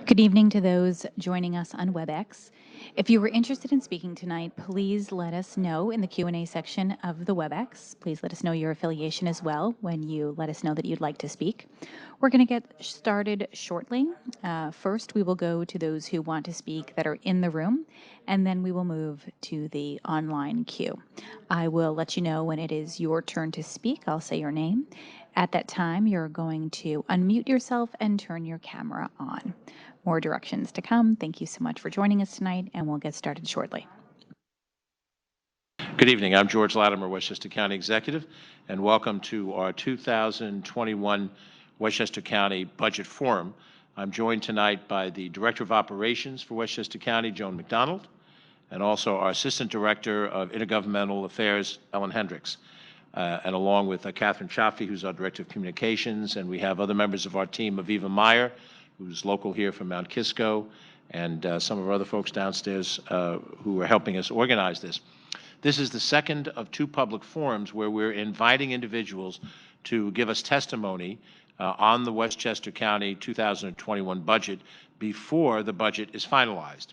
Good evening to those joining us on WebEx. If you were interested in speaking tonight, please let us know in the Q&A section of the WebEx. Please let us know your affiliation as well when you let us know that you'd like to speak. We're going to get started shortly. First, we will go to those who want to speak that are in the room, and then we will move to the online queue. I will let you know when it is your turn to speak. I'll say your name. At that time, you're going to unmute yourself and turn your camera on. More directions to come. Thank you so much for joining us tonight, and we'll get started shortly. Good evening. I'm George Latimer, Westchester County Executive, and welcome to our 2021 Westchester County Budget Forum. I'm joined tonight by the Director of Operations for Westchester County, Joan McDonald, and also our Assistant Director of Intergovernmental Affairs, Ellen Hendricks, and along with Catherine Chaffee, who's our Director of Communications, and we have other members of our team, Aviva Meyer, who's local here from Mount Kisco, and some of our other folks downstairs who are helping us organize this. This is the second of two public forums where we're inviting individuals to give us testimony on the Westchester County 2021 budget before the budget is finalized.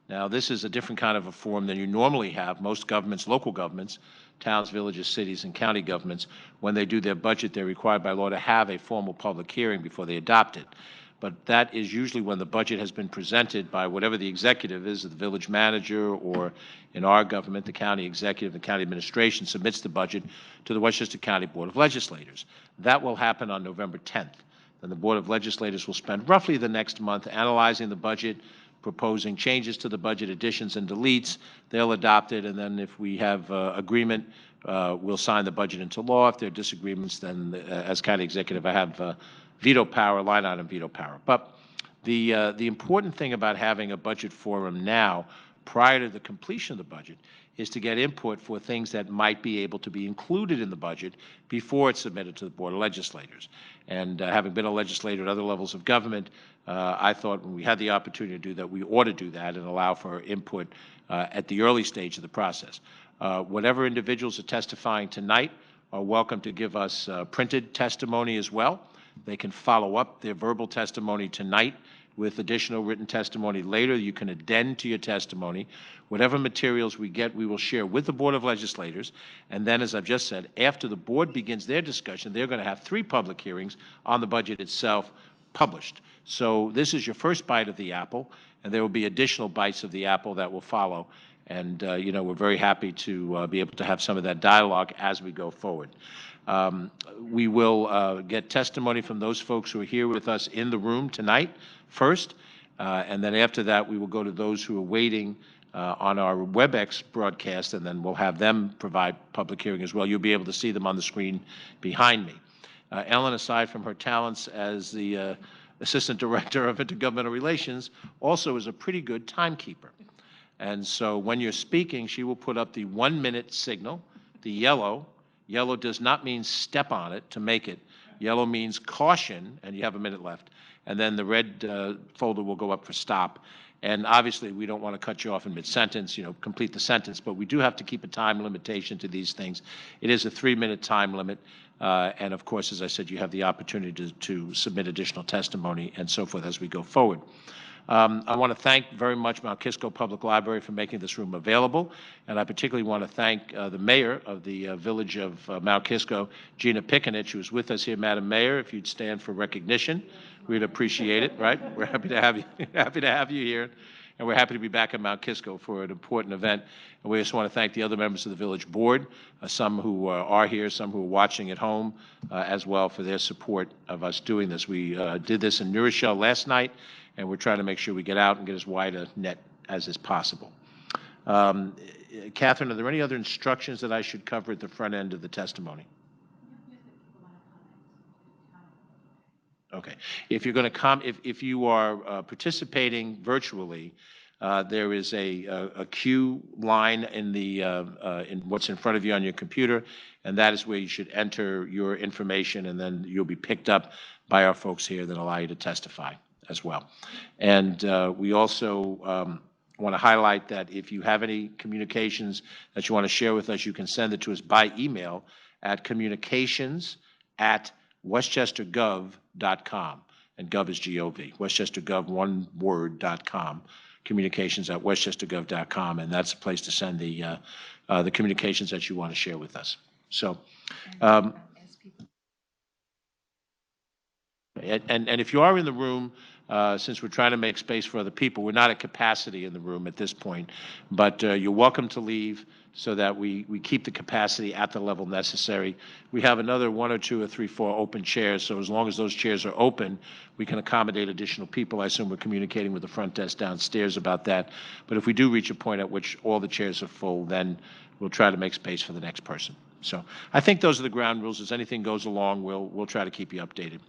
Now, this is a different kind of a forum than you normally have. Most governments, local governments, towns, villages, cities, and county governments, when they do their budget, they're required by law to have a formal public hearing before they adopt it. But that is usually when the budget has been presented by whatever the executive is, the village manager, or in our government, the county executive, the county administration submits the budget to the Westchester County Board of Legislators. That will happen on November 10th. Then the Board of Legislators will spend roughly the next month analyzing the budget, proposing changes to the budget, additions and deletes. They'll adopt it, and then if we have agreement, we'll sign the budget into law. If there are disagreements, then as county executive, I have veto power, line item veto power. But the important thing about having a budget forum now, prior to the completion of the budget, is to get input for things that might be able to be included in the budget before it's submitted to the Board of Legislators. And having been a legislator at other levels of government, I thought when we had the opportunity to do that, we ought to do that and allow for input at the early stage of the process. Whatever individuals are testifying tonight are welcome to give us printed testimony as well. They can follow up their verbal testimony tonight with additional written testimony later. You can addend to your testimony. Whatever materials we get, we will share with the Board of Legislators. And then, as I've just said, after the board begins their discussion, they're going to have 3 public hearings on the budget itself published. So this is your first bite of the apple, and there will be additional bites of the apple that will follow. And, we're very happy to be able to have some of that dialogue as we go forward. We will get testimony from those folks who are here with us in the room tonight first, and then after that we will go to those who are waiting on our WebEx broadcast, and then we'll have them provide public hearing as well. You'll be able to see them on the screen behind me. Ellen, aside from her talents as the Assistant Director of Intergovernmental Relations, also is a pretty good timekeeper. And so when you're speaking, she will put up the 1-minute signal, the yellow. Yellow does not mean step on it to make it. Yellow means caution, and you have a minute left. And then the red folder will go up for stop. And obviously, we don't want to cut you off in mid-sentence, complete the sentence, but we do have to keep a time limitation to these things. It is a 3-minute time limit. And of course, as I said, you have the opportunity to submit additional testimony and so forth as we go forward. I want to thank very much Mount Kisco Public Library for making this room available, and I particularly want to thank the mayor of the village of Mount Kisco, Gina Piconich, who is with us here. Madam Mayor, if you'd stand for recognition, we'd appreciate it, right? We're happy to have you, here, and we're happy to be back at Mount Kisco for an important event. And we just want to thank the other members of the village board, some who are here, some who are watching at home as well, for their support of us doing this. We did this in New Rochelle last night, and we're trying to make sure we get out and get as wide a net as is possible. Catherine, are there any other instructions that I should cover at the front end of the testimony? Okay. If you're going to if you are participating virtually, there is a queue line in the in what's in front of you on your computer, and that is where you should enter your information, and then you'll be picked up by our folks here that allow you to testify as well. And we also want to highlight that if you have any communications that you want to share with us, you can send it to us by email at communications@westchestergov.com. and gov is G-O-V, WestchesterGov, one word.com, communications@westchestergov.com, and that's a place to send the communications that you want to share with us. So, and if you are in the room, since we're trying to make space for other people, we're not at capacity in the room at this point, but you're welcome to leave so that we keep the capacity at the level necessary. We have another 1 or 2 or 3, 4 open chairs, so as long as those chairs are open, we can accommodate additional people. I assume we're communicating with the front desk downstairs about that. But if we do reach a point at which all the chairs are full, then we'll try to make space for the next person. So I think those are the ground rules. As anything goes along, we'll try to keep you updated.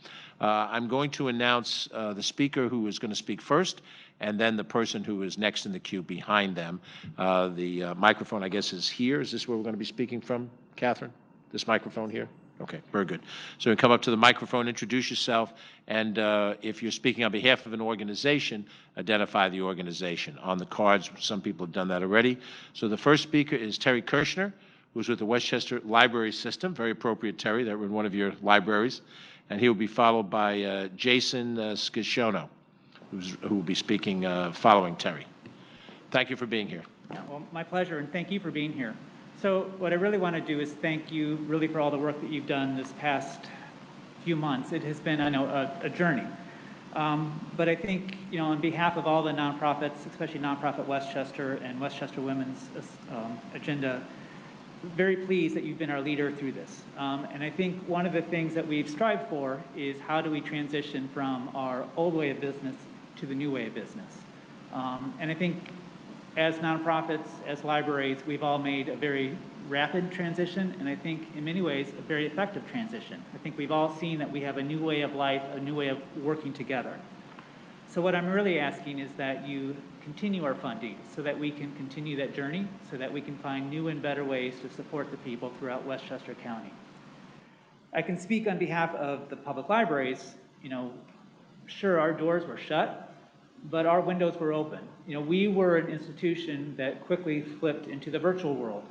I'm going to announce the speaker who is going to speak first, and then the person who is next in the queue behind them. The microphone, I guess, is here. Is this where we're going to be speaking from, Catherine? This microphone here? Okay, very good. So you come up to the microphone, introduce yourself, and if you're speaking on behalf of an organization, identify the organization. On the cards, some people have done that already. So the first speaker is Terry Kirshner, who's with the Westchester Library System. Very appropriate, Terry, that we're in one of your libraries. And he will be followed by Jason Scugano, who will be speaking following Terry. Thank you for being here. Well, my pleasure, and thank you for being here. So what I really want to do is thank you really for all the work that you've done this past few months. It has been, I know, a journey. But I think, on behalf of all the nonprofits, especially Nonprofit Westchester and Westchester Women's Agenda, very pleased that you've been our leader through this. And I think one of the things that we've strived for is how do we transition from our old way of business to the new way of business. And I think as nonprofits, as libraries, we've all made a very rapid transition, and I think in many ways a very effective transition. I think we've all seen that we have a new way of life, a new way of working together. So what I'm really asking is that you continue our funding so that we can continue that journey, so that we can find new and better ways to support the people throughout Westchester County. I can speak on behalf of the public libraries. Sure, our doors were shut, but our windows were open. We were an institution that quickly flipped into the virtual world.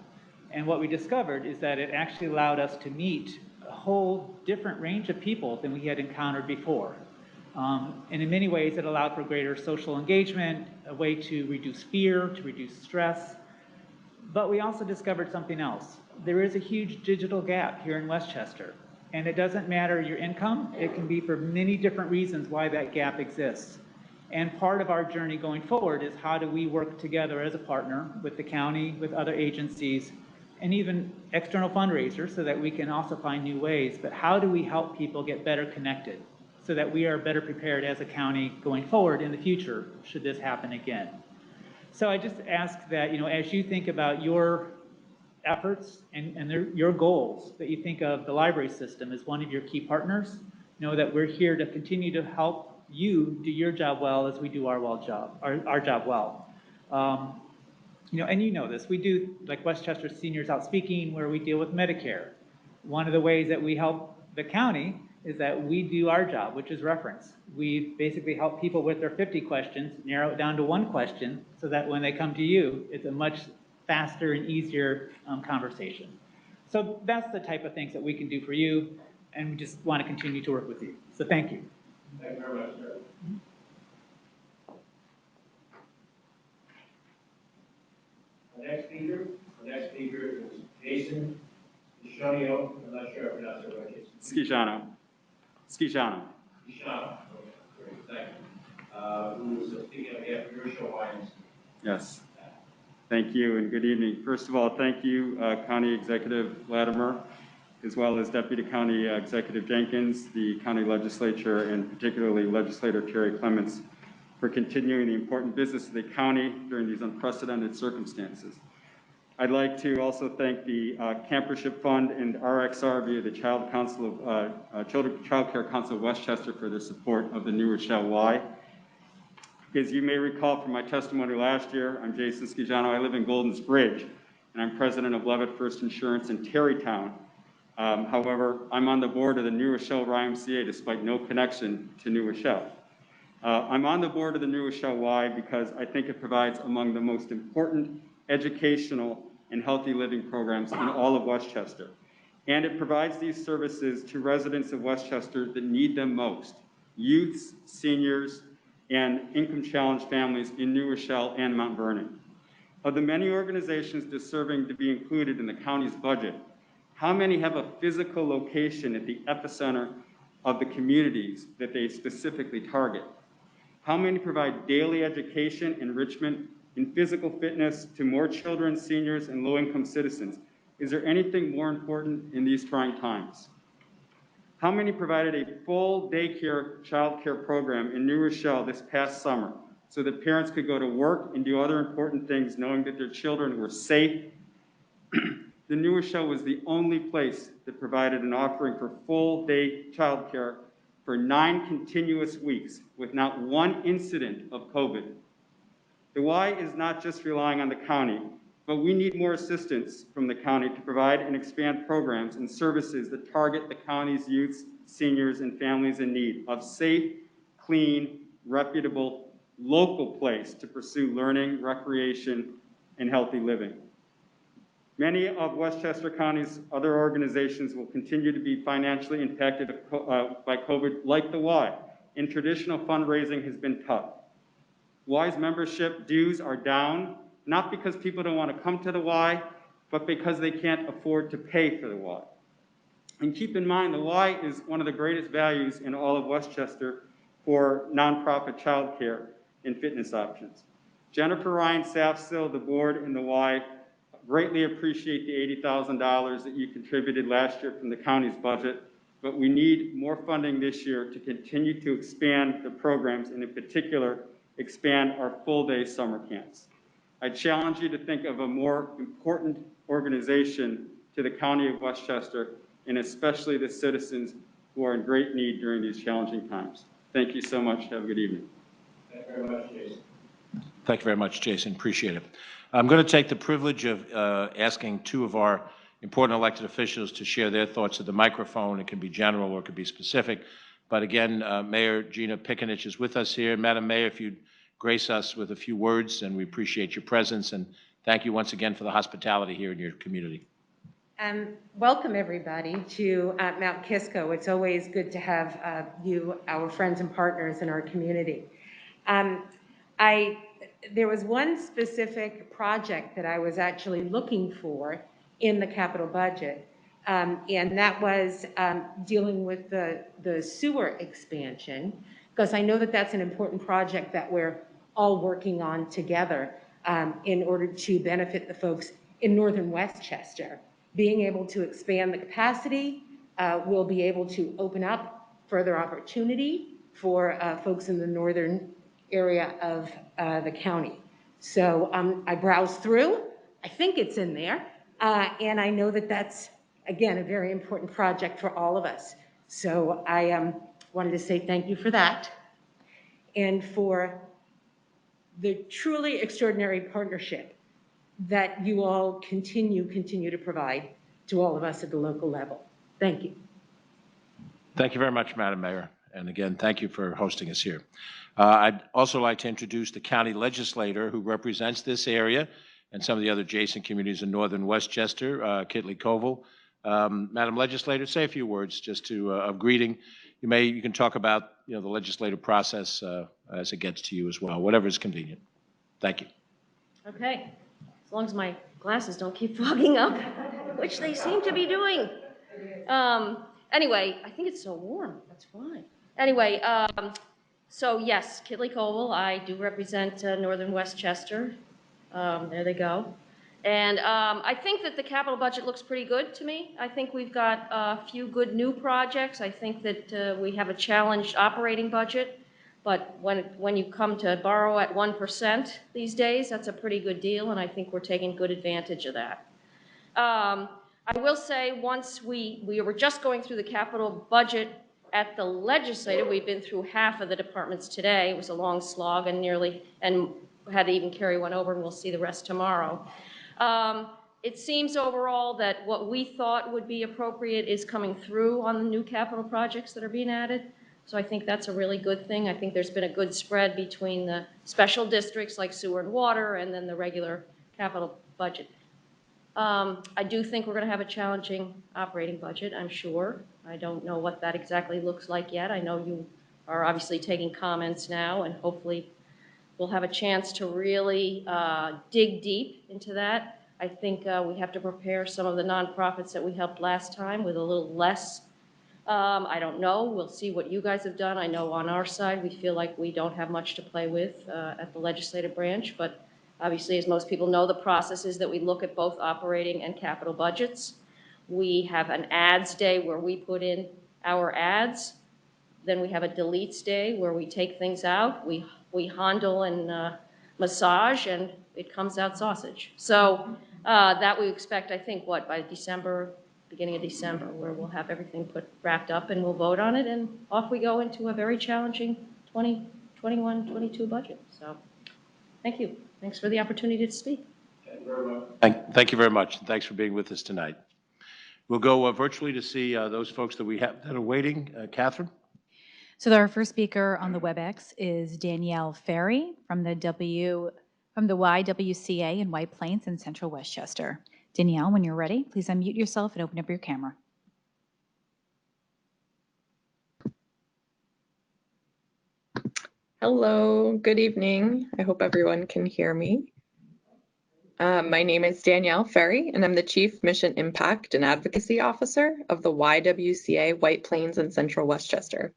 And what we discovered is that it actually allowed us to meet a whole different range of people than we had encountered before. And in many ways, it allowed for greater social engagement, a way to reduce fear, to reduce stress. But we also discovered something else. There is a huge digital gap here in Westchester. And it doesn't matter your income. It can be for many different reasons why that gap exists. And part of our journey going forward is how do we work together as a partner with the county, with other agencies, and even external fundraisers so that we can also find new ways. But how do we help people get better connected so that we are better prepared as a county going forward in the future should this happen again? So I just ask that, as you think about your efforts and your goals, that you think of the library system as one of your key partners. Know that we're here to continue to help you do your job well as we do our job well. And you know this. We do, like Westchester Seniors Out Speaking, where we deal with Medicare. One of the ways that we help the county is that we do our job, which is reference. We basically help people with their 50 questions, narrow it down to one question, so that when they come to you, it's a much faster and easier conversation. So that's the type of things that we can do for you, and we just want to continue to work with you. So thank you. Thank you very much, sir. The next speaker is Jason Scugano. I'm not sure I pronounced it right. Scugano. Scugano. Okay, great, thank you. Who is speaking on behalf of your show, Hines? Yes. Thank you and good evening. First of all, thank you, County Executive Latimer, as well as Deputy County Executive Jenkins, the County Legislature, and particularly Legislator Terry Clements, for continuing the important business of the county during these unprecedented circumstances. I'd like to also thank the Campership Fund and RXR via the Child Care Council of Westchester for their support of the New Rochelle Y. As you may recall from my testimony last year, I'm Jason Scugano. I live in Goldens Bridge, and I'm president of Levitt First Insurance in Terrytown. However, I'm on the board of the New Rochelle YMCA despite no connection to New Rochelle. I'm on the board of the New Rochelle Y because I think it provides among the most important educational and healthy living programs in all of Westchester. And it provides these services to residents of Westchester that need them most. youths, seniors, and income-challenged families in New Rochelle and Mount Vernon. Of the many organizations deserving to be included in the county's budget, how many have a physical location at the epicenter of the communities that they specifically target? How many provide daily education, enrichment, and physical fitness to more children, seniors, and low-income citizens? Is there anything more important in these trying times? How many provided a full daycare, childcare program in New Rochelle this past summer so that parents could go to work and do other important things knowing that their children were safe? The New Rochelle was the only place that provided an offering for full-day childcare for 9 continuous weeks with not one incident of COVID. The Y is not just relying on the county, but we need more assistance from the county to provide and expand programs and services that target the county's youths, seniors, and families in need of safe, clean, reputable, local place to pursue learning, recreation, and healthy living. Many of Westchester County's other organizations will continue to be financially impacted by COVID, like the Y, and traditional fundraising has been tough. Y's membership dues are down, not because people don't want to come to the Y, but because they can't afford to pay for the Y. And keep in mind, the Y is one of the greatest values in all of Westchester for nonprofit childcare and fitness options. Jennifer Ryan Safsill, the board, and the Y greatly appreciate the $80,000 that you contributed last year from the county's budget, but we need more funding this year to continue to expand the programs, and in particular, expand our full-day summer camps. I challenge you to think of a more important organization to the County of Westchester, and especially the citizens who are in great need during these challenging times. Thank you so much. Have a good evening. Thank you very much, Jason. Thank you very much, Jason. Appreciate it. I'm going to take the privilege of asking 2 of our important elected officials to share their thoughts at the microphone. It can be general or it can be specific. But again, Mayor Gina Piconich is with us here. Madam Mayor, if you'd grace us with a few words, and we appreciate your presence. And thank you once again for the hospitality here in your community. Welcome, everybody, to Mount Kisco. It's always good to have you, our friends and partners in our community. There was one specific project that I was actually looking for in the capital budget, and that was dealing with the sewer expansion, because I know that that's an important project that we're all working on together in order to benefit the folks in northern Westchester. Being able to expand the capacity will be able to open up further opportunity for folks in the northern area of the county. So I browsed through, I think it's in there, and I know that that's, again, a very important project for all of us. So I wanted to say thank you for that, and for the truly extraordinary partnership that you all continue to provide to all of us at the local level. Thank you. Thank you very much, Madam Mayor. And again, thank you for hosting us here. I'd also like to introduce the county legislator who represents this area and some of the other adjacent communities in northern Westchester, Kitley Colwell. Madam Legislator, say a few words just to of greeting. You can talk about the legislative process as it gets to you as well, whatever is convenient. Thank you. Okay, as long as my glasses don't keep fogging up, which they seem to be doing. Anyway, I think it's so warm. That's fine. Anyway, so yes, Kitley Colwell. I do represent northern Westchester. There they go. And I think that the capital budget looks pretty good to me. I think we've got a few good new projects. I think that we have a challenged operating budget. But when you come to borrow at 1% these days, that's a pretty good deal, and I think we're taking good advantage of that. I will say, once we were just going through the capital budget at the legislature. We've been through half of the departments today. It was a long slog and had to even carry one over, and we'll see the rest tomorrow. It seems overall that what we thought would be appropriate is coming through on the new capital projects that are being added. So I think that's a really good thing. I think there's been a good spread between the special districts like sewer and water and then the regular capital budget. I do think we're going to have a challenging operating budget, I'm sure. I don't know what that exactly looks like yet. I know you are obviously taking comments now, and hopefully we'll have a chance to really dig deep into that. I think we have to prepare some of the nonprofits that we helped last time with a little less. I don't know. We'll see what you guys have done. I know on our side, we feel like we don't have much to play with at the legislative branch, but obviously, as most people know, the process is that we look at both operating and capital budgets. We have an ads day where we put in our ads. Then we have a deletes day where we take things out. We handle and massage, and it comes out sausage. So that we expect, I think, what, by December, beginning of December, where we'll have everything wrapped up and we'll vote on it, and off we go into a very challenging 2021-22 budget. So thank you. Thanks for the opportunity to speak. Thank you very much. Thanks for being with us tonight. We'll go virtually to see those folks that we have that are waiting. Catherine? So our first speaker on the WebEx is Danielle Ferry from the YWCA in White Plains in Central Westchester. Danielle, when you're ready, please unmute yourself and open up your camera. Hello, good evening. I hope everyone can hear me. My name is Danielle Ferry, and I'm the Chief Mission Impact and Advocacy Officer of the YWCA White Plains in Central Westchester.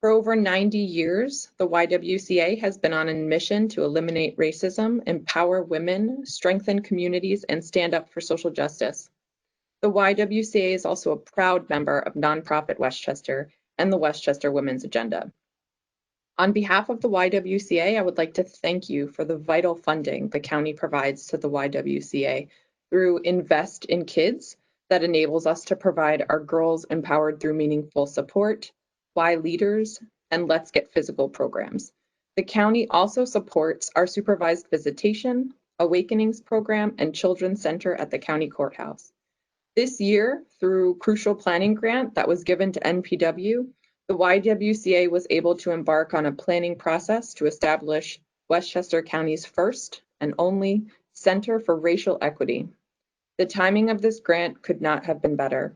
For over 90 years, the YWCA has been on a mission to eliminate racism, empower women, strengthen communities, and stand up for social justice. The YWCA is also a proud member of Nonprofit Westchester and the Westchester Women's Agenda. On behalf of the YWCA, I would like to thank you for the vital funding the county provides to the YWCA through Invest in Kids that enables us to provide our girls empowered through meaningful support, Y Leaders, and Let's Get Physical programs. The county also supports our supervised visitation, Awakenings program, and Children's Center at the county courthouse. This year, through Crucial Planning Grant that was given to NPW, the YWCA was able to embark on a planning process to establish Westchester County's first and only Center for Racial Equity. The timing of this grant could not have been better.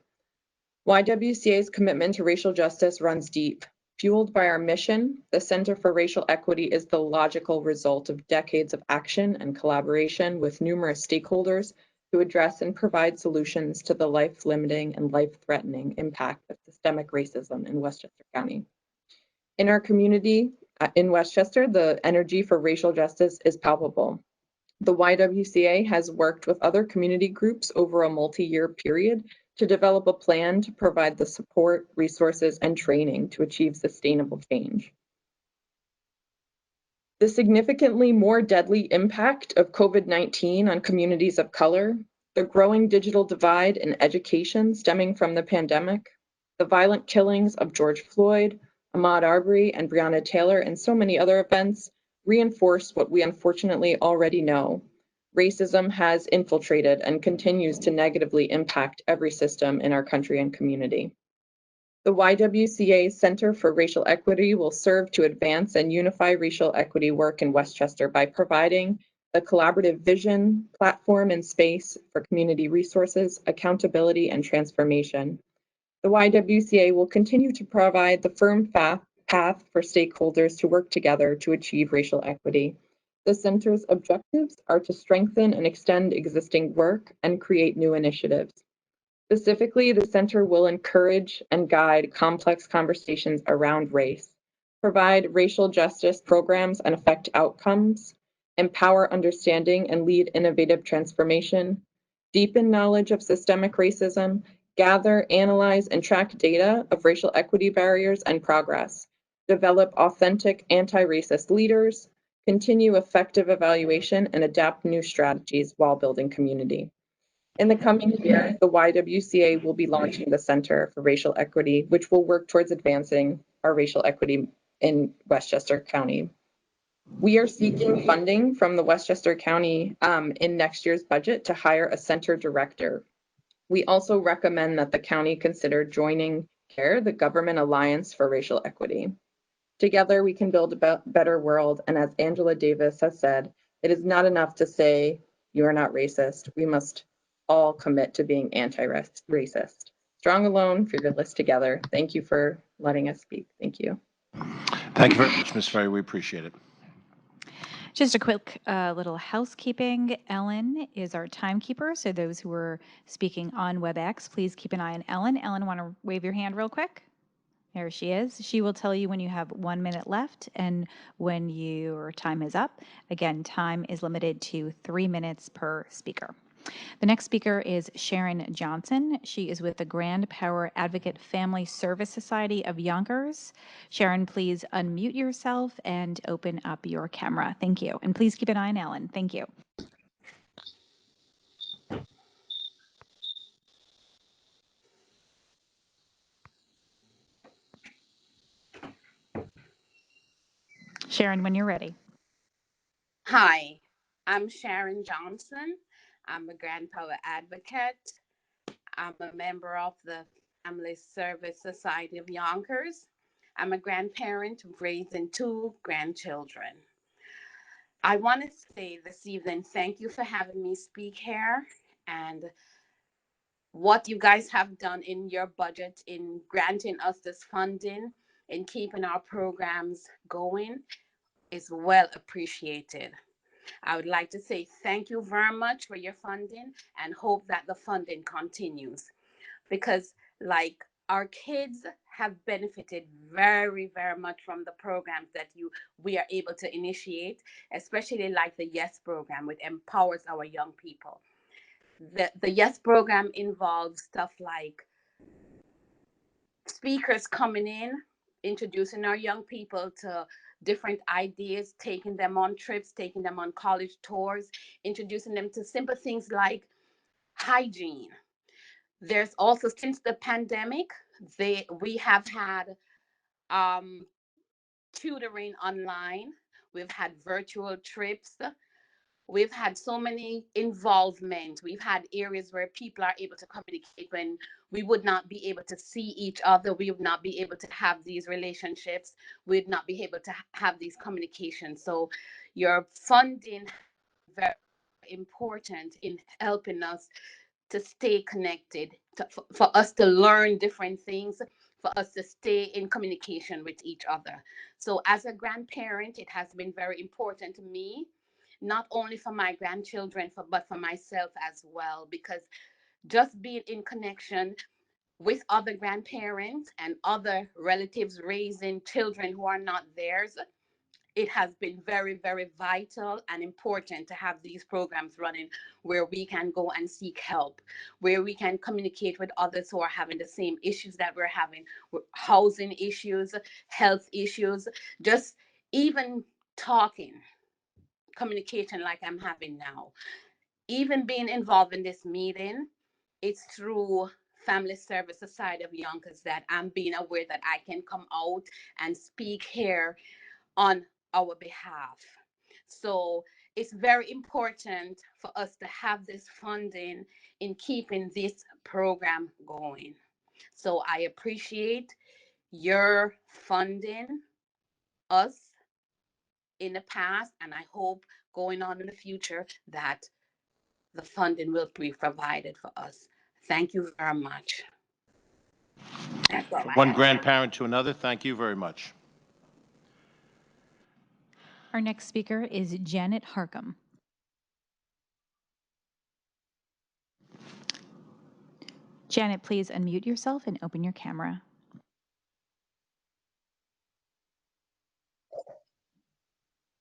YWCA's commitment to racial justice runs deep. Fueled by our mission, the Center for Racial Equity is the logical result of decades of action and collaboration with numerous stakeholders to address and provide solutions to the life-limiting and life-threatening impact of systemic racism in Westchester County. In our community in Westchester, the energy for racial justice is palpable. The YWCA has worked with other community groups over a multi-year period to develop a plan to provide the support, resources, and training to achieve sustainable change. The significantly more deadly impact of COVID-19 on communities of color, the growing digital divide in education stemming from the pandemic, the violent killings of George Floyd, Ahmaud Arbery, and Breonna Taylor, and so many other events reinforce what we unfortunately already know. Racism has infiltrated and continues to negatively impact every system in our country and community. The YWCA Center for Racial Equity will serve to advance and unify racial equity work in Westchester by providing the collaborative vision, platform, and space for community resources, accountability, and transformation. The YWCA will continue to provide the firm path for stakeholders to work together to achieve racial equity. The center's objectives are to strengthen and extend existing work and create new initiatives. Specifically, the center will encourage and guide complex conversations around race, provide racial justice programs and affect outcomes, empower understanding and lead innovative transformation, deepen knowledge of systemic racism, gather, analyze, and track data of racial equity barriers and progress, develop authentic anti-racist leaders, continue effective evaluation, and adapt new strategies while building community. In the coming year, the YWCA will be launching the Center for Racial Equity, which will work towards advancing our racial equity in Westchester County. We are seeking funding from the Westchester County in next year's budget to hire a center director. We also recommend that the county consider joining CARE, the Government Alliance for Racial Equity. Together, we can build a better world, and as Angela Davis has said, it is not enough to say you are not racist. We must all commit to being anti-racist. Strong alone, fearless together. Thank you for letting us speak. Thank you. Thank you very much, Ms. Ferry. We appreciate it. Just a quick little housekeeping. Ellen is our timekeeper, so those who are speaking on WebEx, please keep an eye on Ellen. Ellen, want to wave your hand real quick? There she is. She will tell you when you have 1 minute left and when your time is up. Again, time is limited to 3 minutes per speaker. The next speaker is Sharon Johnson. She is with the Grand Power Advocate Family Service Society of Yonkers. Sharon, please unmute yourself and open up your camera. Thank you. And please keep an eye on Ellen. Thank you. Sharon, when you're ready. Hi, I'm Sharon Johnson. I'm a Grand Power Advocate. I'm a member of the Family Service Society of Yonkers. I'm a grandparent raising 2 grandchildren. I want to say this evening, thank you for having me speak here, and what you guys have done in your budget in granting us this funding and keeping our programs going is well appreciated. I would like to say thank you very much for your funding and hope that the funding continues, because like our kids have benefited very, very much from the programs that we are able to initiate, especially like the YES program, which empowers our young people. The YES program involves stuff like speakers coming in, introducing our young people to different ideas, taking them on trips, taking them on college tours, introducing them to simple things like hygiene. There's also, since the pandemic, we have had tutoring online. We've had virtual trips. We've had so many involvement. We've had areas where people are able to communicate when we would not be able to see each other. We would not be able to have these relationships. We'd not be able to have these communications. So your funding is very important in helping us to stay connected, for us to learn different things, for us to stay in communication with each other. So as a grandparent, it has been very important to me, not only for my grandchildren, but for myself as well, because just being in connection with other grandparents and other relatives raising children who are not theirs, it has been very, very vital and important to have these programs running where we can go and seek help, where we can communicate with others who are having the same issues that we're having, housing issues, health issues, just even talking, communication like I'm having now. Even being involved in this meeting, it's through Family Service Society of Yonkers that I'm being aware that I can come out and speak here on our behalf. So it's very important for us to have this funding in keeping this program going. So I appreciate your funding us in the past, and I hope going on in the future that the funding will be provided for us. Thank you very much. That's all I One have. grandparent to another, thank you very much. Our next speaker is Janet Harcum. Janet, please unmute yourself and open your camera.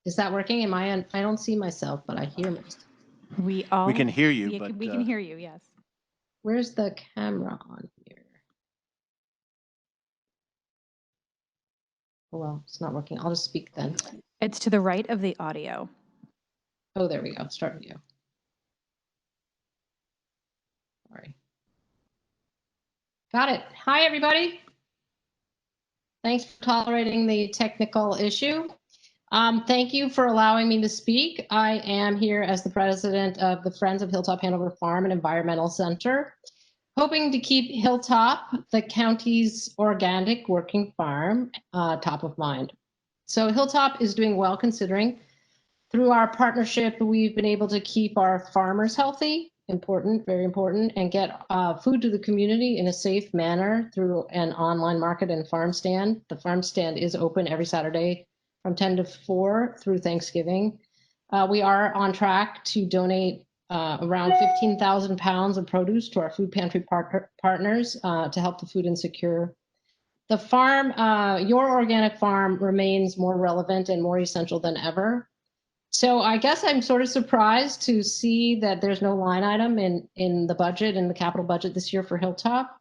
Is that working? Am I on? I don't see myself, but I hear myself. We can hear you, we can hear you, yes. Where's the camera on here? Oh, well, it's not working. I'll just speak then. It's to the right of the audio. Oh, there we go. Start video. Sorry. Got it. Hi, everybody. Thanks for tolerating the technical issue. Thank you for allowing me to speak. I am here as the president of the Friends of Hilltop Hanover Farm and Environmental Center, hoping to keep Hilltop, the county's organic working farm, top of mind. So Hilltop is doing well considering. Through our partnership, we've been able to keep our farmers healthy, important, very important, and get food to the community in a safe manner through an online market and farm stand. The farm stand is open every Saturday from 10 to 4 through Thanksgiving. We are on track to donate around 15,000 pounds of produce to our food pantry partners to help the food insecure. The farm, your organic farm, remains more relevant and more essential than ever. So I guess I'm sort of surprised to see that there's no line item in the budget, in the capital budget this year for Hilltop,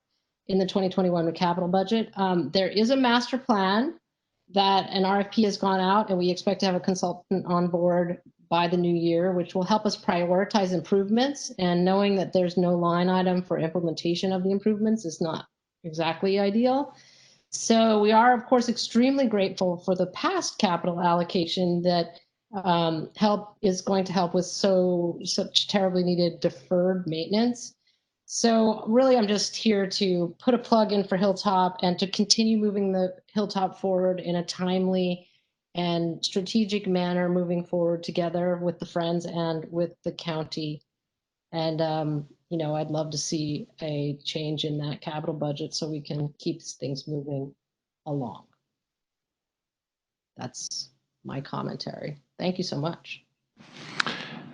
in the 2021 capital budget. There is a master plan that an RFP has gone out, and we expect to have a consultant on board by the new year, which will help us prioritize improvements. And knowing that there's no line item for implementation of the improvements is not exactly ideal. So we are, of course, extremely grateful for the past capital allocation that is going to help with such terribly needed deferred maintenance. So really, I'm just here to put a plug in for Hilltop and to continue moving the Hilltop forward in a timely and strategic manner, moving forward together with the Friends and with the county. And, you know, I'd love to see a change in that capital budget so we can keep things moving along. That's my commentary. Thank you so much.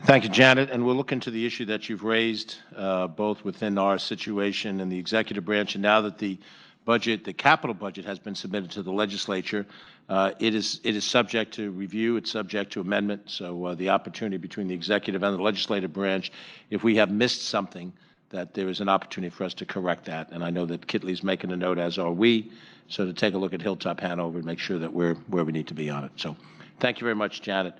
Thank you, Janet. And we'll look into the issue that you've raised, both within our situation and the executive branch. And now that the budget, the capital budget, has been submitted to the legislature, it is subject to review. It's subject to amendment. So the opportunity between the executive and the legislative branch, if we have missed something, that there is an opportunity for us to correct that. And I know that Kitley's making a note, as are we, so to take a look at Hilltop Hanover and make sure that we're where we need to be on it. So thank you very much, Janet.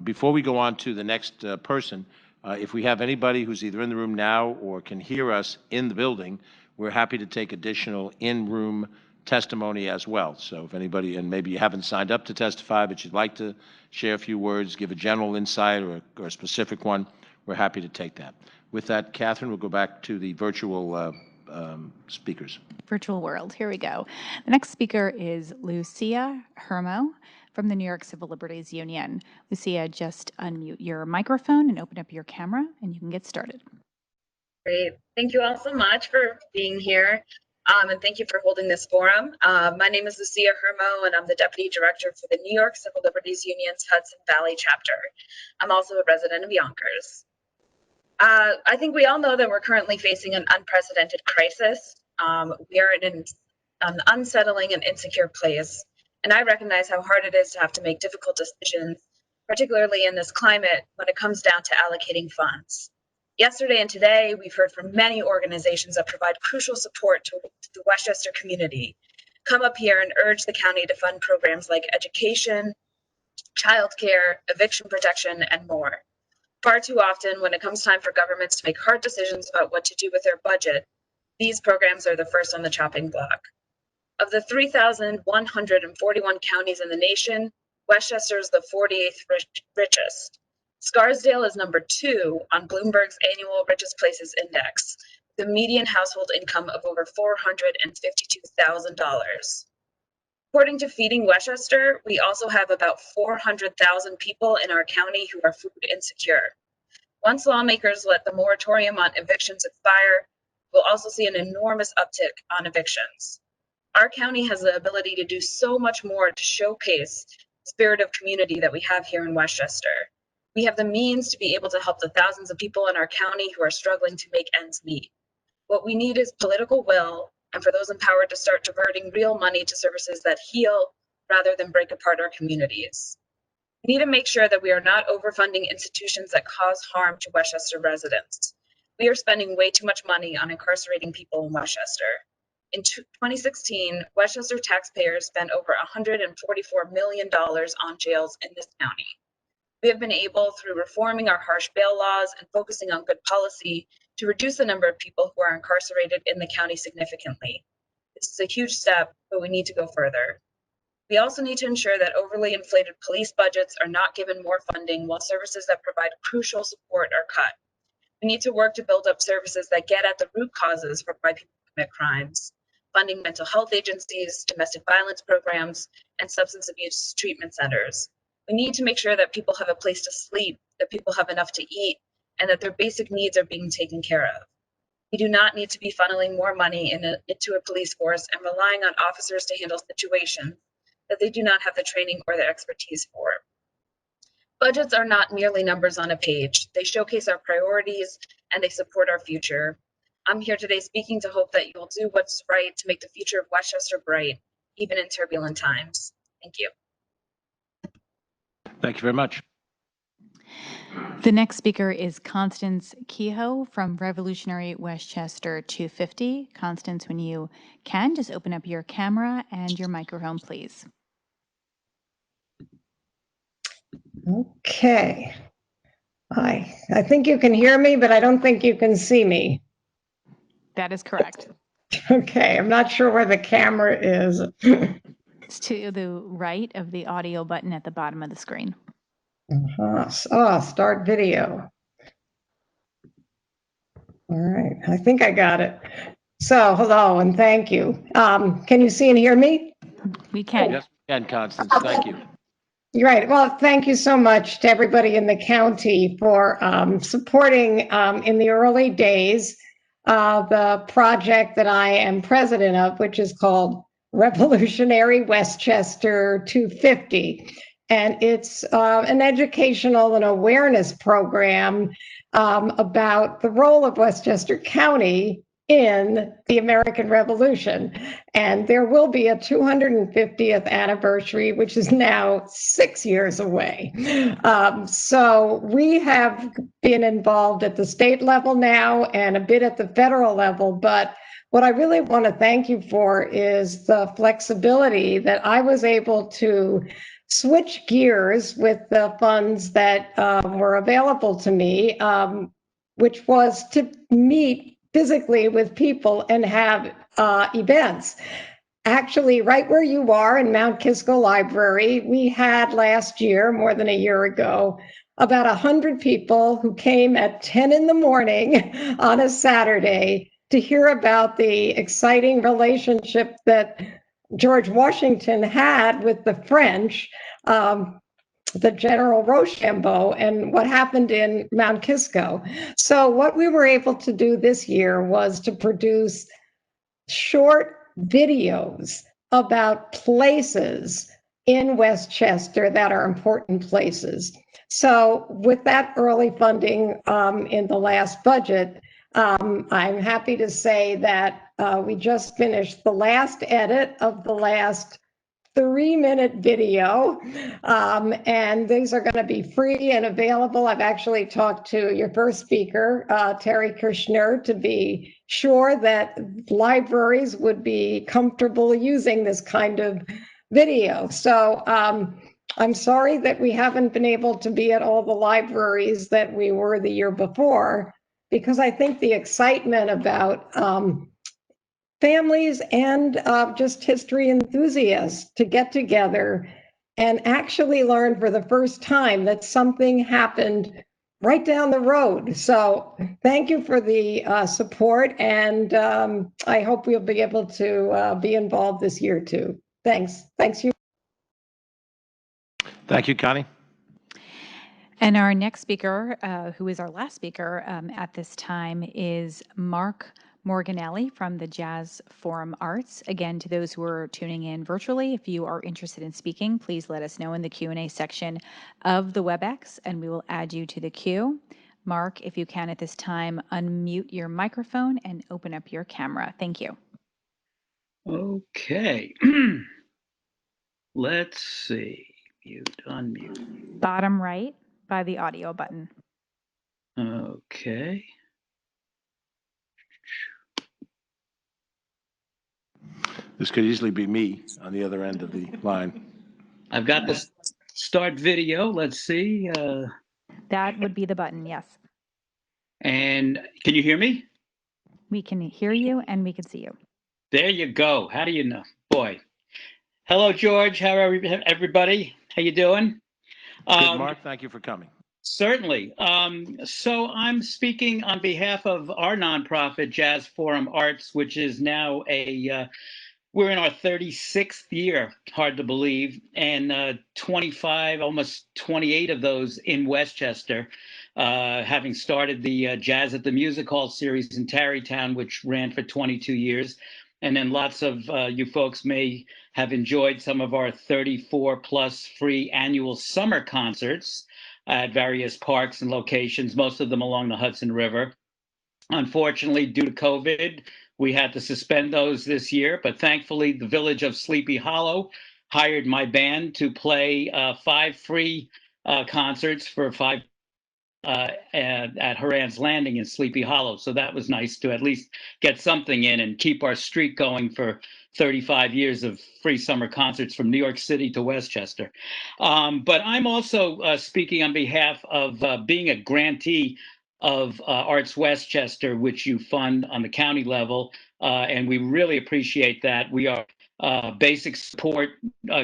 Before we go on to the next person, if we have anybody who's either in the room now or can hear us in the building, we're happy to take additional in-room testimony as well. So if anybody, and maybe you haven't signed up to testify, but you'd like to share a few words, give a general insight or a specific one, we're happy to take that. With that, Catherine, we'll go back to the virtual speakers. Virtual world. Here we go. The next speaker is Lucia Hernandez from the New York Civil Liberties Union. Lucia, just unmute your microphone and open up your camera, and you can get started. Great. Thank you all so much for being here, and thank you for holding this forum. My name is Lucia Hernandez, and I'm the Deputy Director for the New York Civil Liberties Union's Hudson Valley chapter. I'm also a resident of Yonkers. I think we all know that we're currently facing an unprecedented crisis. We are in an unsettling and insecure place, and I recognize how hard it is to have to make difficult decisions, particularly in this climate when it comes down to allocating funds. Yesterday and today, we've heard from many organizations that provide crucial support to the Westchester community come up here and urge the county to fund programs like education, childcare, eviction protection, and more. Far too often, when it comes time for governments to make hard decisions about what to do with their budget, these programs are the first on the chopping block. Of the 3,141 counties in the nation, Westchester is the 48th richest. Scarsdale is number 2 on Bloomberg's annual Richest Places Index, with a median household income of over $452,000. According to Feeding Westchester, we also have about 400,000 people in our county who are food insecure. Once lawmakers let the moratorium on evictions expire, we'll also see an enormous uptick on evictions. Our county has the ability to do so much more to showcase the spirit of community that we have here in Westchester. We have the means to be able to help the thousands of people in our county who are struggling to make ends meet. What we need is political will, and for those empowered to start diverting real money to services that heal rather than break apart our communities. We need to make sure that we are not overfunding institutions that cause harm to Westchester residents. We are spending way too much money on incarcerating people in Westchester. In 2016, Westchester taxpayers spent over $144 million on jails in this county. We have been able, through reforming our harsh bail laws and focusing on good policy, to reduce the number of people who are incarcerated in the county significantly. This is a huge step, but we need to go further. We also need to ensure that overly inflated police budgets are not given more funding while services that provide crucial support are cut. We need to work to build up services that get at the root causes for why people commit crimes, funding mental health agencies, domestic violence programs, and substance abuse treatment centers. We need to make sure that people have a place to sleep, that people have enough to eat, and that their basic needs are being taken care of. We do not need to be funneling more money into a police force and relying on officers to handle situations that they do not have the training or the expertise for. Budgets are not merely numbers on a page. They showcase our priorities and they support our future. I'm here today speaking to hope that you'll do what's right to make the future of Westchester bright, even in turbulent times. Thank you. Thank you very much. The next speaker is Constance Kehoe from Revolutionary Westchester 250. Constance, when you can, just open up your camera and your microphone, please. Okay. I think you can hear me, but I don't think you can see me. That is correct. Okay, I'm not sure where the camera is. It's to the right of the audio button at the bottom of the screen. Oh, start video. All right, I think I got it. So, hello and thank you. Can you see and hear me? We can. Yes, we can, Constance. Thank you. You're right. Well, thank you so much to everybody in the county for supporting in the early days the project that I am president of, which is called Revolutionary Westchester 250. And it's an educational and awareness program about the role of Westchester County in the American Revolution. And there will be a 250th anniversary, which is now 6 years away. So we have been involved at the state level now and a bit at the federal level. But what I really want to thank you for is the flexibility that I was able to switch gears with the funds that were available to me, which was to meet physically with people and have events. Actually, right where you are in Mount Kisco Library, we had last year, more than a year ago, about 100 people who came at 10 in the morning on a Saturday to hear about the exciting relationship that George Washington had with the French, the General Rochambeau, and what happened in Mount Kisco. So what we were able to do this year was to produce short videos about places in Westchester that are important places. So with that early funding in the last budget, I'm happy to say that we just finished the last edit of the last 3-minute video, and these are going to be free and available. I've actually talked to your first speaker, Terry Kushner, to be sure that libraries would be comfortable using this kind of video. So I'm sorry that we haven't been able to be at all the libraries that we were the year before, because I think the excitement about families and just history enthusiasts to get together and actually learn for the first time that something happened right down the road. So thank you for the support, and I hope we'll be able to be involved this year too. Thanks. Thanks you. Thank you, Connie. And our next speaker, who is our last speaker at this time, is Mark Morganelli from the Jazz Forum Arts. Again, to those who are tuning in virtually, if you are interested in speaking, please let us know in the Q&A section of the WebEx, and we will add you to the queue. Mark, if you can at this time, unmute your microphone and open up your camera. Thank you. Okay. Let's see. Mute, unmute. Bottom right by the audio button. Okay. This could easily be me on the other end of the line. I've got the start video. Let's see. That would be the button, yes. And can you hear me? We can hear you and we can see you. There you go. How do you know? Boy. Hello, George. How are everybody? How you doing? Good, Mark. Thank you for coming. Certainly. So I'm speaking on behalf of our nonprofit, Jazz Forum Arts, which is now we're in our 36th year, hard to believe, and 25, almost 28 of those in Westchester. having started the Jazz at the Music Hall series in Tarrytown, which ran for 22 years. And then lots of you folks may have enjoyed some of our 34 plus free annual summer concerts at various parks and locations, most of them along the Hudson River. Unfortunately, due to COVID, we had to suspend those this year, but thankfully the Village of Sleepy Hollow hired my band to play 5 free concerts for 5 at Horan's Landing in Sleepy Hollow. So that was nice to at least get something in and keep our streak going for 35 years of free summer concerts from New York City to Westchester. But I'm also speaking on behalf of being a grantee of Arts Westchester, which you fund on the county level, and we really appreciate that. We are basic support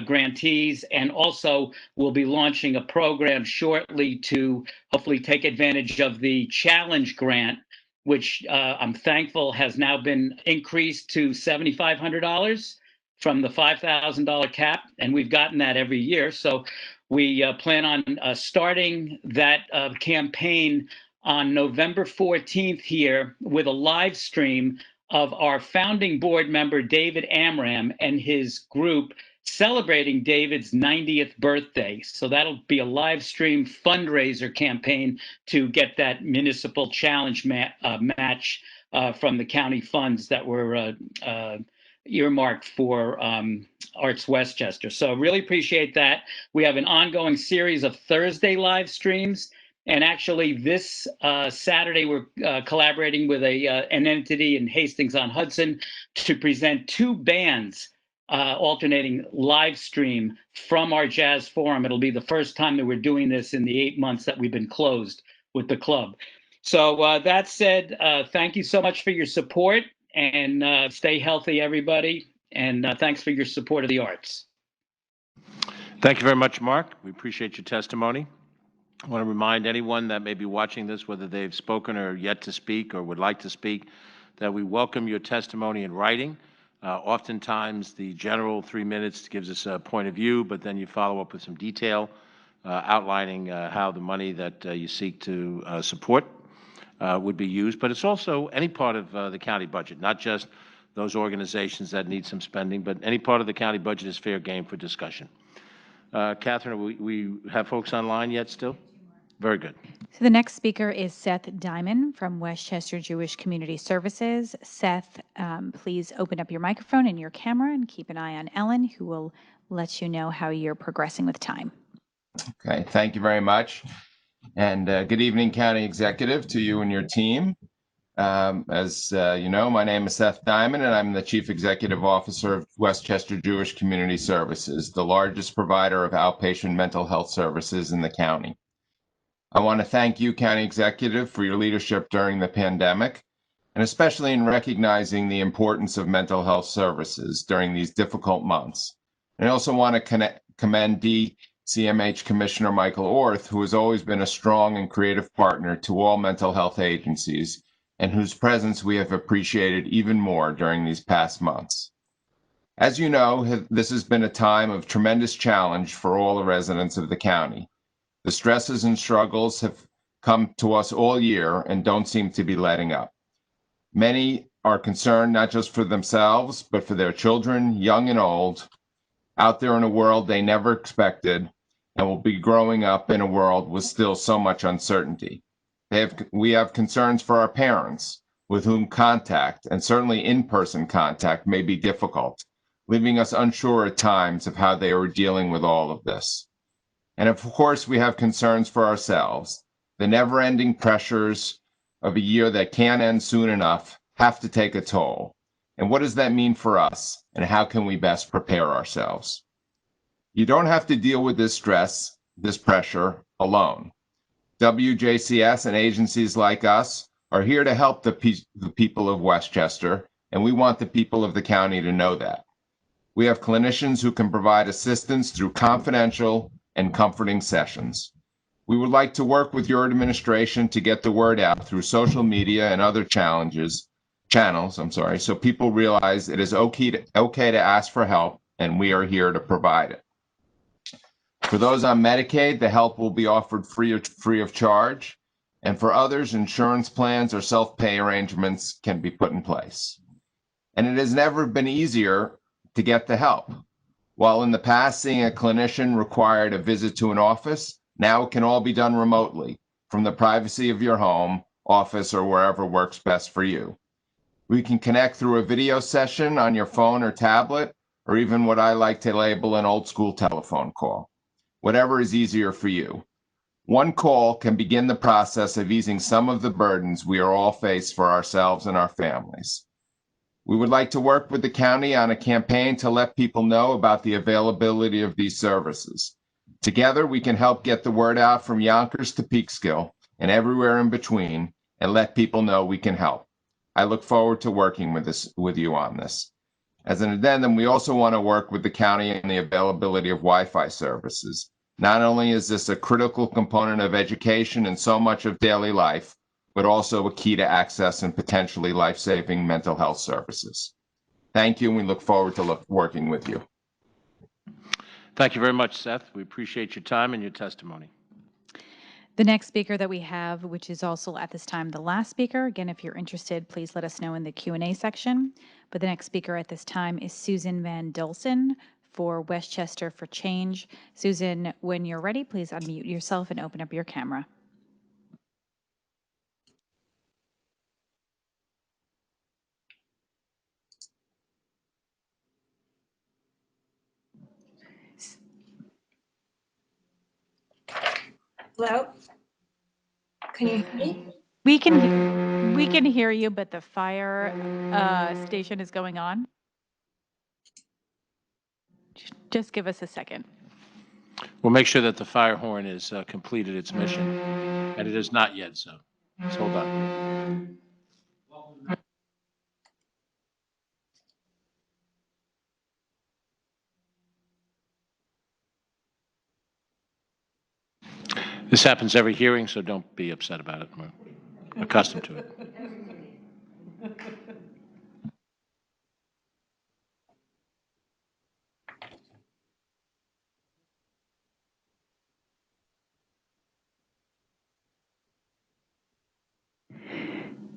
grantees, and also we'll be launching a program shortly to hopefully take advantage of the challenge grant, which I'm thankful has now been increased to $7,500 from the $5,000 cap, and we've gotten that every year. So we plan on starting that campaign on November 14th here with a live stream of our founding board member, David Amram, and his group celebrating David's 90th birthday. So that'll be a live stream fundraiser campaign to get that municipal challenge match from the county funds that were earmarked for Arts Westchester. So really appreciate that. We have an ongoing series of Thursday live streams. And actually, this Saturday, we're collaborating with an entity in Hastings-on-Hudson to present 2 bands alternating live stream from our jazz forum. It'll be the first time that we're doing this in the 8 months that we've been closed with the club. So that said, thank you so much for your support, and stay healthy, everybody. And thanks for your support of the arts. Thank you very much, Mark. We appreciate your testimony. I want to remind anyone that may be watching this, whether they've spoken or yet to speak or would like to speak, that we welcome your testimony in writing. Oftentimes, the general 3 minutes gives us a point of view, but then you follow up with some detail outlining how the money that you seek to support would be used. But it's also any part of the county budget, not just those organizations that need some spending, but any part of the county budget is fair game for discussion. Catherine, we have folks online yet still? Very good. So the next speaker is Seth Diamond from Westchester Jewish Community Services. Seth, please open up your microphone and your camera and keep an eye on Ellen, who will let you know how you're progressing with time. Okay, thank you very much. And good evening, County Executive, to you and your team. As you know, my name is Seth Diamond, and I'm the Chief Executive Officer of Westchester Jewish Community Services, the largest provider of outpatient mental health services in the county. I want to thank you, County Executive, for your leadership during the pandemic, and especially in recognizing the importance of mental health services during these difficult months. And I also want to commend DCMH Commissioner Michael Orth, who has always been a strong and creative partner to all mental health agencies, and whose presence we have appreciated even more during these past months. As you know, this has been a time of tremendous challenge for all the residents of the county. The stresses and struggles have come to us all year and don't seem to be letting up. Many are concerned not just for themselves, but for their children, young and old, out there in a world they never expected, and will be growing up in a world with still so much uncertainty. We have concerns for our parents, with whom contact, and certainly in-person contact, may be difficult, leaving us unsure at times of how they are dealing with all of this. And of course, we have concerns for ourselves. The never-ending pressures of a year that can't end soon enough have to take a toll. And what does that mean for us? And how can we best prepare ourselves? You don't have to deal with this stress, this pressure, alone. WJCS and agencies like us are here to help the people of Westchester, and we want the people of the county to know that. We have clinicians who can provide assistance through confidential and comforting sessions. We would like to work with your administration to get the word out through social media and other channels, so people realize it is okay to ask for help, and we are here to provide it. For those on Medicaid, the help will be offered free of charge. And for others, insurance plans or self-pay arrangements can be put in place. And it has never been easier to get the help. While in the past seeing a clinician required a visit to an office, now it can all be done remotely from the privacy of your home, office, or wherever works best for you. We can connect through a video session on your phone or tablet, or even what I like to label an old school telephone call. Whatever is easier for you. One call can begin the process of easing some of the burdens we are all faced for ourselves and our families. We would like to work with the county on a campaign to let people know about the availability of these services. Together, we can help get the word out from Yonkers to Peekskill and everywhere in between and let people know we can help. I look forward to working with you on this. As an addendum, we also want to work with the county on the availability of Wi-Fi services. Not only is this a critical component of education and so much of daily life, but also a key to access and potentially life-saving mental health services. Thank you, and we look forward to working with you. Thank you very much, Seth. We appreciate your time and your testimony. The next speaker that we have, which is also at this time the last speaker, again, if you're interested, please let us know in the Q&A section. But the next speaker at this time is Susan VanDolsen for Westchester for Change. Susan, when you're ready, please unmute yourself and open up your camera. Hello? Can you hear me? We can hear you, but the fire station is going on. Just give us a second. We'll make sure that the fire horn is completed its mission, and it is not yet, so let's hold on. This happens every hearing, so don't be upset about it. We're accustomed to it.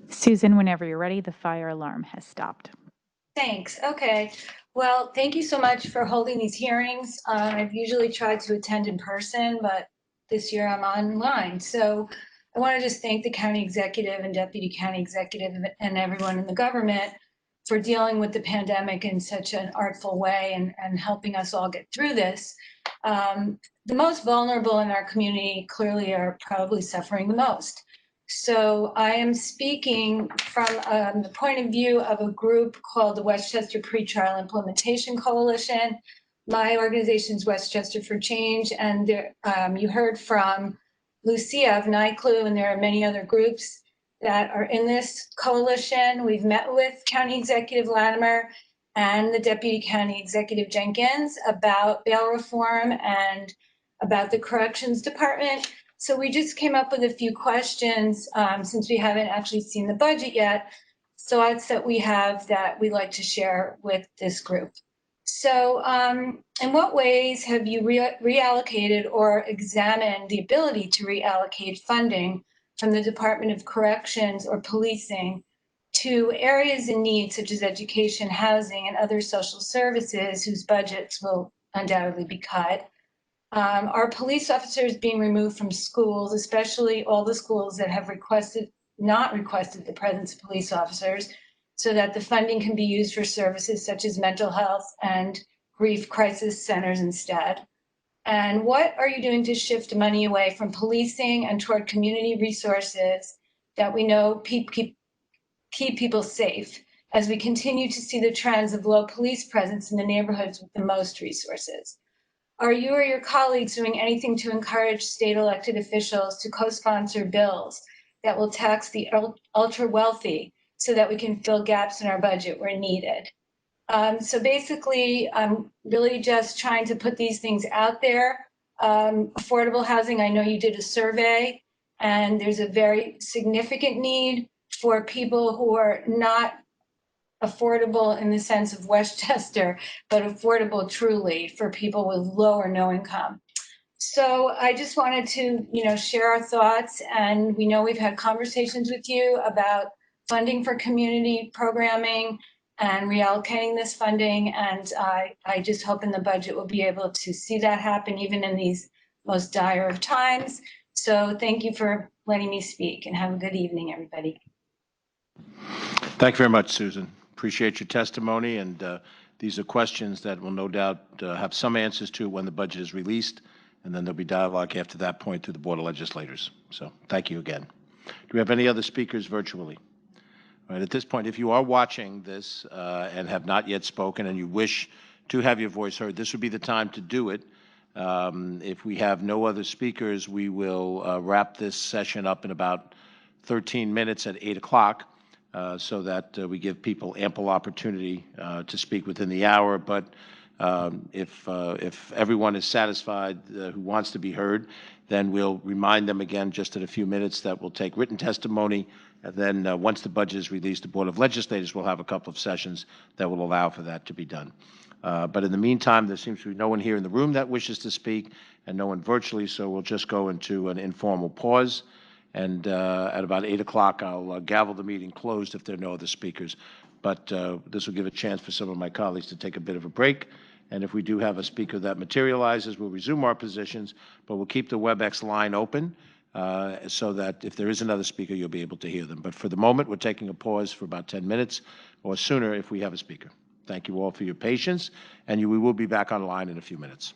Susan, whenever you're ready, the fire alarm has stopped. Thanks. Okay. Well, thank you so much for holding these hearings. I've usually tried to attend in person, but this year I'm online. So I want to just thank the county executive and deputy county executive and everyone in the government for dealing with the pandemic in such an artful way and helping us all get through this. The most vulnerable in our community clearly are probably suffering the most. So I am speaking from the point of view of a group called the Westchester Pretrial Implementation Coalition. My organization is Westchester for Change, and you heard from Lucia of NICLU, and there are many other groups that are in this coalition. We've met with County Executive Latimer and the Deputy County Executive Jenkins about bail reform and about the Corrections Department. So we just came up with a few questions since we haven't actually seen the budget yet. Thoughts that we have that we'd like to share with this group. So in what ways have you reallocated or examined the ability to reallocate funding from the Department of Corrections or policing to areas in need such as education, housing, and other social services whose budgets will undoubtedly be cut? Are police officers being removed from schools, especially all the schools that have not requested the presence of police officers, so that the funding can be used for services such as mental health and grief crisis centers instead? And what are you doing to shift money away from policing and toward community resources that we know keep people safe as we continue to see the trends of low police presence in the neighborhoods with the most resources? Are you or your colleagues doing anything to encourage state elected officials to co-sponsor bills that will tax the ultra wealthy so that we can fill gaps in our budget where needed? So basically, I'm really just trying to put these things out there. Affordable housing, I know you did a survey, and there's a very significant need for people who are not affordable in the sense of Westchester, but affordable truly for people with low or no income. So I just wanted to, share our thoughts, and we know we've had conversations with you about funding for community programming and reallocating this funding. And I just hope in the budget we'll be able to see that happen even in these most dire of times. So thank you for letting me speak, and have a good evening, everybody. Thank you very much, Susan. Appreciate your testimony, and these are questions that will no doubt have some answers to when the budget is released, and then there'll be dialogue after that point through the Board of Legislators. So thank you again. Do we have any other speakers virtually? All right, at this point, if you are watching this and have not yet spoken and you wish to have your voice heard, this would be the time to do it. If we have no other speakers, we will wrap this session up in about 13 minutes at 8 o'clock. So that we give people ample opportunity to speak within the hour. But if everyone is satisfied who wants to be heard, then we'll remind them again just in a few minutes that we'll take written testimony. And then once the budget is released, the Board of Legislators will have a couple of sessions that will allow for that to be done. But in the meantime, there seems to be no one here in the room that wishes to speak and no one virtually, so we'll just go into an informal pause. And at about 8 o'clock, I'll gavel the meeting closed if there are no other speakers. But this will give a chance for some of my colleagues to take a bit of a break. And if we do have a speaker that materializes, we'll resume our positions, but we'll keep the WebEx line open so that if there is another speaker, you'll be able to hear them. But for the moment, we're taking a pause for about 10 minutes or sooner if we have a speaker. Thank you all for your patience, and we will be back online in a few minutes.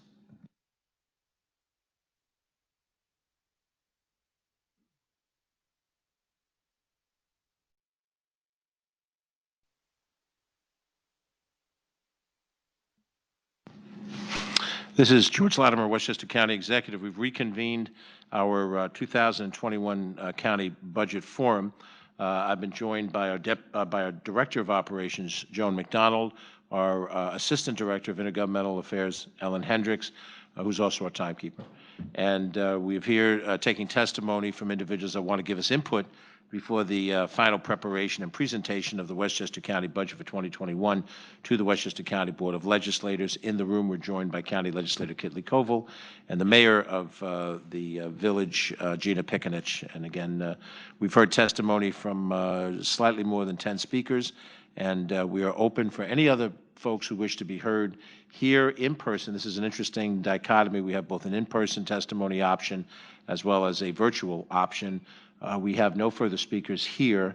This is George Latimer, Westchester County Executive. We've reconvened our 2021 County Budget Forum. I've been joined by our Director of Operations, Joan McDonald, our Assistant Director of Intergovernmental Affairs, Ellen Hendricks, who's also our timekeeper. And we're here taking testimony from individuals that want to give us input before the final preparation and presentation of the Westchester County budget for 2021 to the Westchester County Board of Legislators. In the room, we're joined by County Legislator Colwell and the Mayor of the village, Gina. And again, we've heard testimony from slightly more than 10 speakers, and we are open for any other folks who wish to be heard here in person. This is an interesting dichotomy. We have both an in-person testimony option as well as a virtual option. We have no further speakers here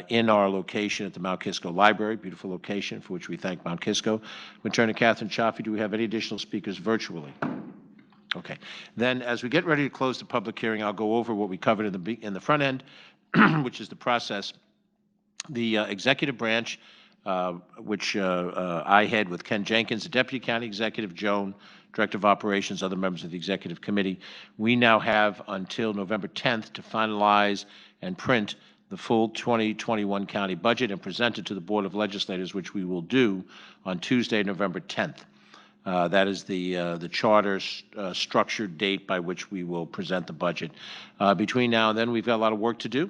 in our location at the Mount Kisco Library, beautiful location for which we thank Mount Kisco. We turn to Catherine Chaffee. Do we have any additional speakers virtually? Okay. Then as we get ready to close the public hearing, I'll go over what we covered in the front end, which is the process. The executive branch, which I head with Ken Jenkins, the Deputy County Executive, Joan, Director of Operations, other members of the Executive Committee. We now have until November 10th to finalize and print the full 2021 county budget and present it to the Board of Legislators, which we will do on Tuesday, November 10th. That is the charter structured date by which we will present the budget. Between now and then, we've got a lot of work to do.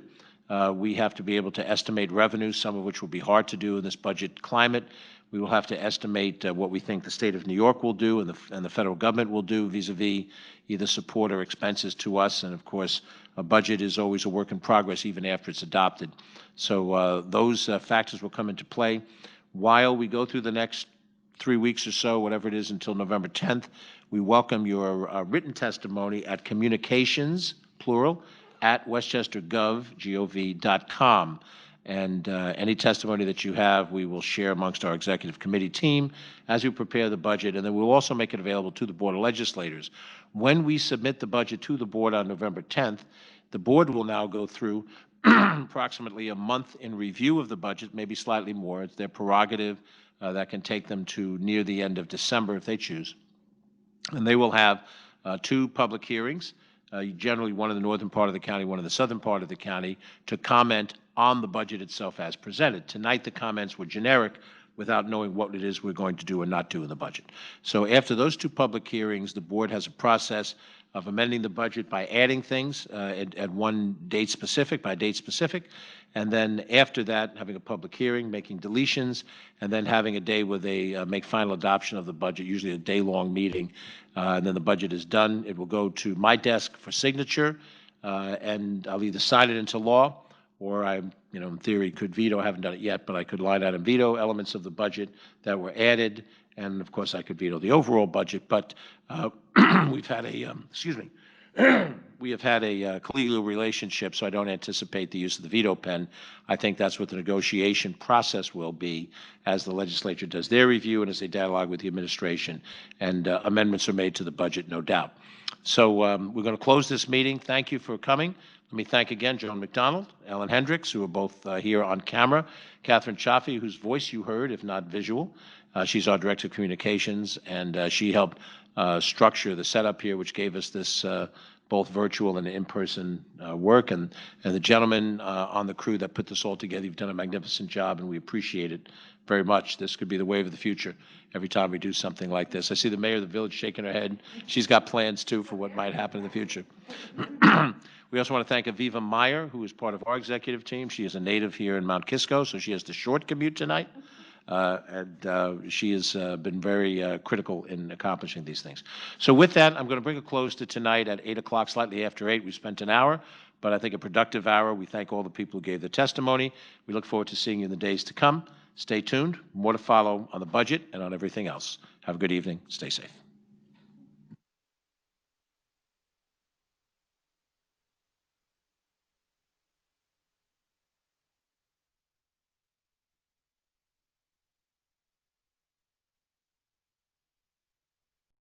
We have to be able to estimate revenues, some of which will be hard to do in this budget climate. We will have to estimate what we think the state of New York will do and the federal government will do vis-a-vis either support or expenses to us. And of course, a budget is always a work in progress even after it's adopted. So those factors will come into play. While we go through the next 3 weeks or so, whatever it is, until November 10th, we welcome your written testimony at communications, plural, at westchestergov.com. And any testimony that you have, we will share amongst our executive committee team as we prepare the budget, and then we'll also make it available to the Board of Legislators. When we submit the budget to the board on November 10th, the board will now go through approximately a month in review of the budget, maybe slightly more. It's their prerogative. That can take them to near the end of December if they choose. And they will have 2 public hearings. Generally one in the northern part of the county, one in the southern part of the county, to comment on the budget itself as presented. Tonight the comments were generic without knowing what it is we're going to do or not do in the budget. So after those 2 public hearings, the board has a process of amending the budget by adding things at one date specific, by date specific, and then after that, having a public hearing, making deletions, and then having a day where they make final adoption of the budget, usually a day-long meeting. And then the budget is done. It will go to my desk for signature, and I'll either sign it into law, or I, in theory, could veto. I haven't done it yet, but I could line out and veto elements of the budget that were added, and of course, I could veto the overall budget. But we've had a, excuse me, we have had a collegial relationship, so I don't anticipate the use of the veto pen. I think that's what the negotiation process will be as the legislature does their review and as they dialogue with the administration, and amendments are made to the budget, no doubt. So we're going to close this meeting. Thank you for coming. Let me thank again Joan McDonald, Ellen Hendricks, who are both here on camera, Catherine Chaffee, whose voice you heard, if not visual. She's our Director of Communications, and she helped structure the setup here, which gave us this both virtual and in-person work. And the gentlemen on the crew that put this all together, you've done a magnificent job, and we appreciate it very much. This could be the wave of the future every time we do something like this. I see the mayor of the village shaking her head. She's got plans, too, for what might happen in the future. We also want to thank Aviva Meyer, who is part of our executive team. She is a native here in Mount Kisco, so she has the short commute tonight. And she has been very critical in accomplishing these things. So with that, I'm going to bring a close to tonight at 8 o'clock, slightly after 8. We spent an hour, but I think a productive hour. We thank all the people who gave the testimony. We look forward to seeing you in the days to come. Stay tuned. More to follow on the budget and on everything else. Have a good evening. Stay safe.